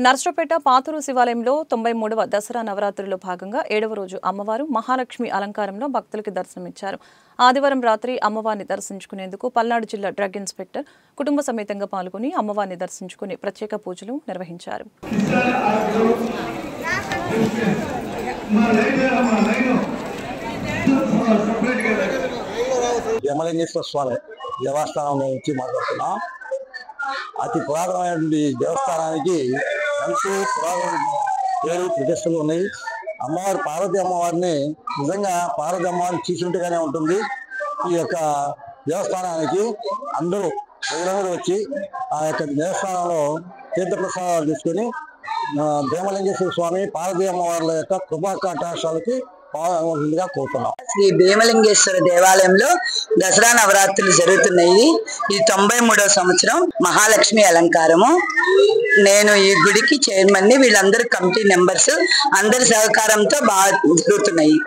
నర్సరావుపేట పాతూరు శివాలయంలో 93వ దసరా నవరాత్రుల్లో భాగంగా 7వ రోజు అమ్మవారు మహాలక్ష్మి అలంకారంలో భక్తులకు దర్శనమిచ్చారు. ఆదివారం రాత్రి అమ్మవారిని దర్శించుకునేందుకు పల్నాడు జిల్లా డ్రగ్ ఇన్స్పెక్టర్ కుటుంబ సమేతంగా పాల్గొని అమ్మవారిని దర్శించుకుని ప్రత్యేక పూజలు నిర్వహించారు. యమలింగేశ్వర స్వామి దేవస్థానంలో నుంచి మాట్లాడుతున్నాం. అతి పురాతనమైనటువంటి దేవస్థానానికి ఎంతో పురాతన పేరు ప్రతిష్టలు ఉన్నాయి. అమ్మవారి పార్వతీ అమ్మవారిని నిజంగా పార్వతీ అమ్మవారిని చూసుంటేగానే ఉంటుంది. ఈ యొక్క దేవస్థానానికి అందరూ ప్రజలందరూ వచ్చి ఆ యొక్క దేవస్థానంలో తీర్థప్రసాదాలు తీసుకొని భీమలింగేశ్వర స్వామి పార్వతీ అమ్మవార్ల యొక్క కృపా కటాక్షాలకి కోరుతున్నాం. శ్రీ భీమలింగేశ్వర దేవాలయంలో దసరా నవరాత్రులు జరుగుతున్నాయి. ఈ 93వ సంవత్సరం మహాలక్ష్మి అలంకారము. నేను ఈ గుడికి చైర్మన్ ని. వీళ్ళందరూ కమిటీ మెంబర్స్ అందరి సహకారంతో బాగా జరుగుతున్నాయి.